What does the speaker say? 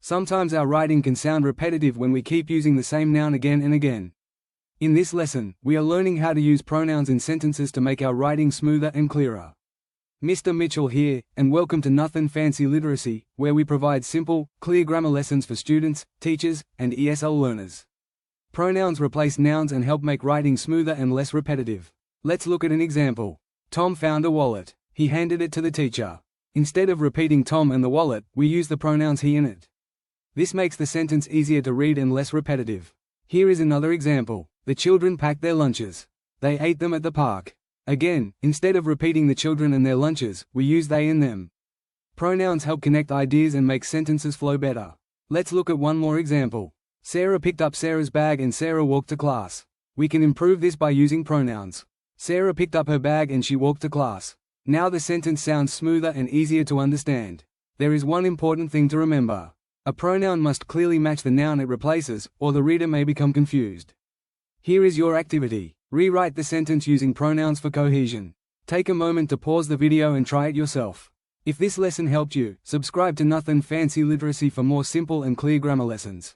Sometimes our writing can sound repetitive when we keep using the same noun again and again. In this lesson, we are learning how to use pronouns in sentences to make our writing smoother and clearer. Mr. Mitchell here, and welcome to Nothin Fancy Literacy, where we provide simple, clear grammar lessons for students, teachers, and ESL learners. Pronouns replace nouns and help make writing smoother and less repetitive. Let's look at an example. Tom found a wallet. He handed it to the teacher. Instead of repeating Tom and the wallet, we use the pronouns he and it. This makes the sentence easier to read and less repetitive. Here is another example. The children packed their lunches. They ate them at the park. Again, instead of repeating the children and their lunches, we use they and them. Pronouns help connect ideas and make sentences flow better. Let's look at one more example. Sarah picked up Sarah's bag and Sarah walked to class. We can improve this by using pronouns. Sarah picked up her bag and she walked to class. Now the sentence sounds smoother and easier to understand. There is one important thing to remember. A pronoun must clearly match the noun it replaces, or the reader may become confused. Here is your activity. Rewrite the sentence using pronouns for cohesion. Take a moment to pause the video and try it yourself. If this lesson helped you, subscribe to Nothin Fancy Literacy for more simple and clear grammar lessons.